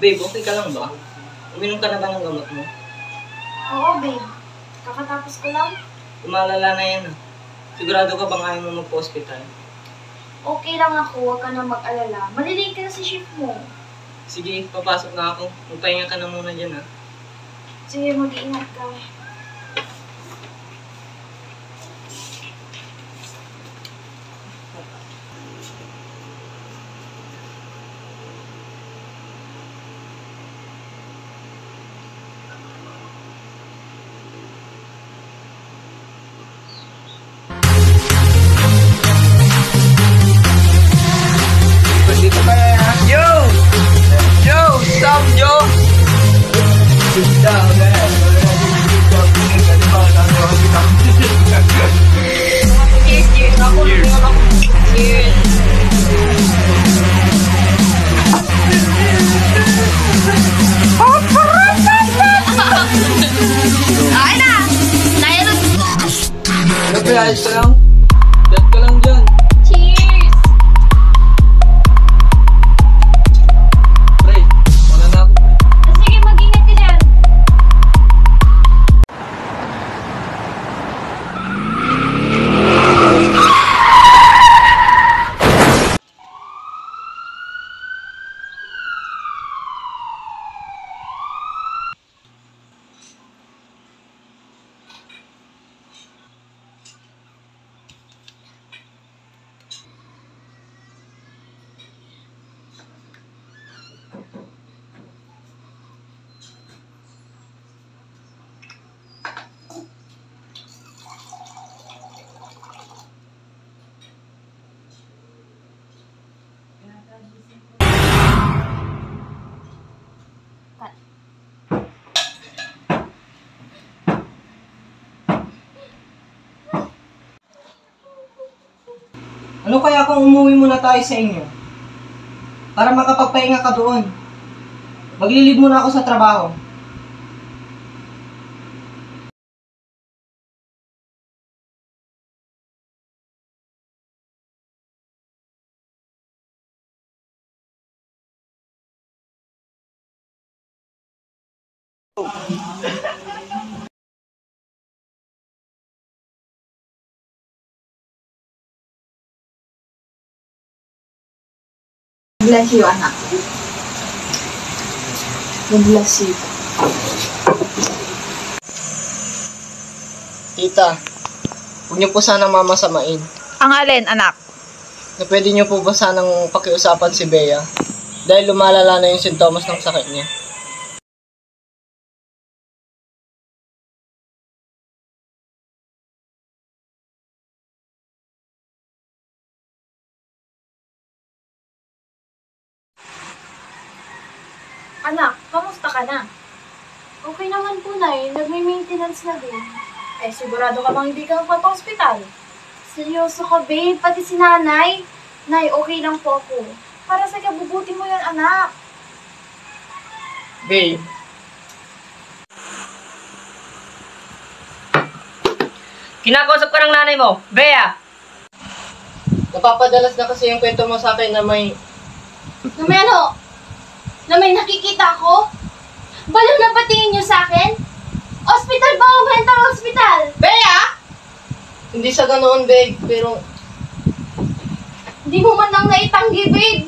Babe, okay ka lang ba? Uminom ka na ba ng gamot mo? Oo, babe. Kakatapos ko lang. Umalala na yan ah. Sigurado ka bang ayaw mo magpa-hospital? Okay lang ako, huwag ka na mag-alala. Malilate ka na sa shift mo. Sige, papasok na ako. Magpahinga ka na muna dyan ah. Sige, mag-iingat ka. Dito ka ya. Yo! Yo! Stop, Joe! Cheers, cheers. Ako, cheers. Ay na! Nairot! Ano ba, ayos ka lang? Bet ka lang dyan. Cheers! Pre, wala na ako. Sige, mag-ingat ka dyan. Ano kaya kung umuwi muna tayo sa inyo? Para makapagpahinga ka doon. Maglilib muna ako sa trabaho. Bless you, anak. God bless you. Tita, huwag niyo po sanang mamasamain. Ang alin, anak? Na pwede niyo po ba sanang pakiusapan si Bea? Dahil lumalala na yung sintomas ng sakit niya. Anak, kamusta ka na? Okay naman po, Nay. Nagme-maintenance na din. Eh, sigurado ka bang hindi ka magpapa-hospital? Seryoso ka, babe. Pati si nanay. Nay, okay lang po ako. Para sa kabubuti mo yan, anak. Babe. Kinakausap ka ng nanay mo, Bea! Napapadalas na kasi yung kwento mo sa akin na may... Na may ano? Na may nakikita ako? Baliw na patingin niyo sa akin? Hospital ba o mental hospital? Bea! Hindi sa ganoon, babe, pero... Hindi mo man lang naitanggi, babe.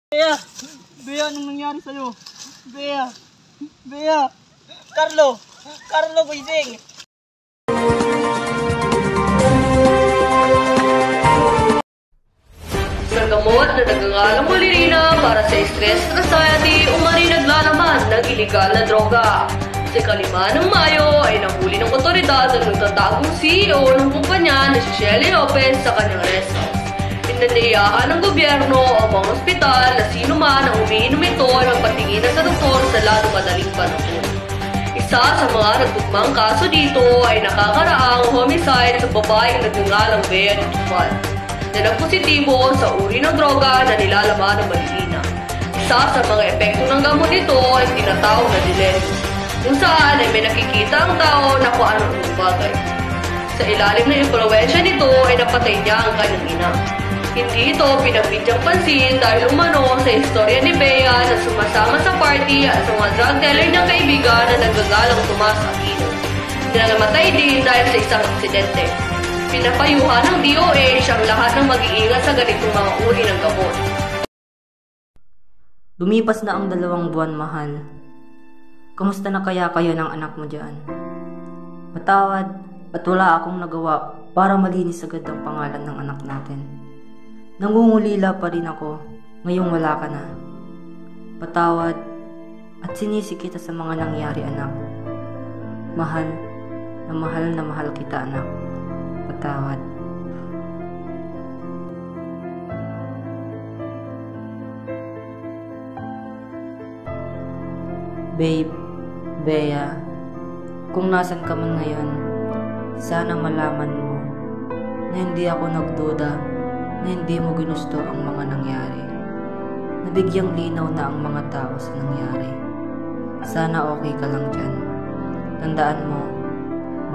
Bea! Bea, anong nangyari sa'yo? Bea! Bea! Carlo! Carlo, gising! Isang gamot na nagngangalang Molirina para sa stress at anxiety umani naglalaman ng iligal na droga. Sa ika-5 ng Mayo ay nahuli ng otoridad ang nagtatagong CEO ng kumpanya na si Shelly Lopez sa kanyang rest house. Pinaniyahan ng gobyerno ang mga ospital na sino man ang umiinom ito ng patinginan sa doktor sa lalong madaling panahon. Isa sa mga nagtugmang kaso dito ay nakakaraang homicide sa babaeng nagngangalang Bea Tufan na nagpositibo sa uri ng droga na nilalaman ng Molirina. Isa sa mga epekto ng gamot nito ay tinatawag na delirium, kung saan ay may nakikita ang tao na kung anong bagay. Sa ilalim ng impluwensya nito ay napatay niya ang kanyang ina. Hindi ito pinagbidyang pansin dahil umano sa istorya ni Bea na sumasama sa party at sa mga drug dealer niyang kaibigan na nagagalang Tomas Aquino, na namatay din dahil sa isang aksidente. Pinapayuhan ng DOH ang lahat ng mag-iingat sa ganitong mga uri ng gamot. Lumipas na ang 2 buwan, mahal. Kamusta na kaya kayo ng anak mo dyan? Patawad at wala akong nagawa para malinis agad ang pangalan ng anak natin. Nangungulila pa rin ako ngayong wala ka na. Patawad at sinisi kita sa mga nangyari, anak. Mahal na mahal kita, anak. Patawad. Babe, Bea, kung nasan ka man ngayon, sana malaman mo na hindi ako nagduda na hindi mo ginusto ang mga nangyari. Nabigyang linaw na ang mga tao sa nangyari. Sana okay ka lang dyan. Tandaan mo,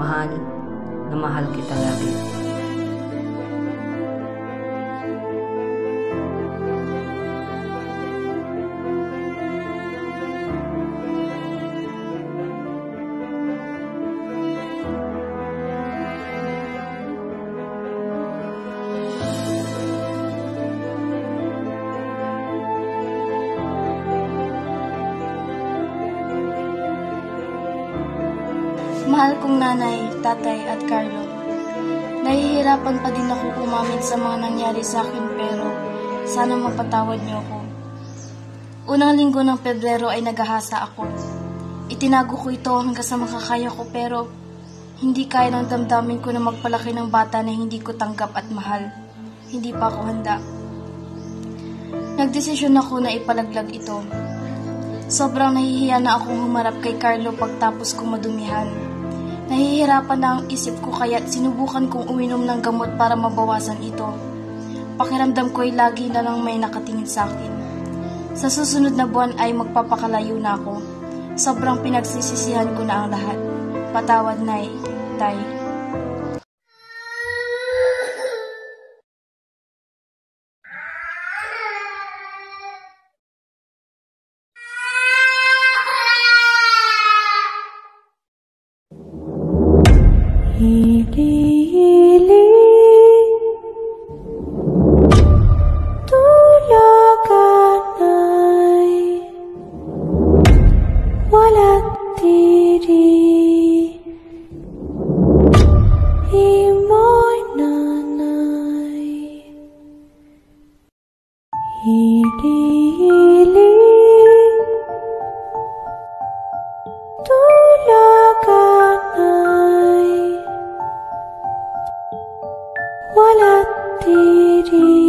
mahal na mahal kita lagi. Mahal kong nanay, tatay at Carlo. Nahihirapan pa din ako umamin sa mga nangyari sa akin pero sana mapatawad niyo ako. Unang linggo ng Pebrero ay naghahasa ako. Itinago ko ito hanggang sa makakaya ko pero hindi kaya ng damdamin ko na magpalaki ng bata na hindi ko tanggap at mahal. Hindi pa ako handa. Nagdesisyon ako na ipalaglag ito. Sobrang nahihiya na akong humarap kay Carlo pagtapos kong madumihan. Nahihirapan na ang isip ko kaya't sinubukan kong uminom ng gamot para mabawasan ito. Pakiramdam ko ay lagi na lang may nakatingin sa akin. Sa susunod na buwan ay magpapakalayo na ako. Sobrang pinagsisisihan ko na ang lahat. Patawad, Nay, Tay. ولا الديري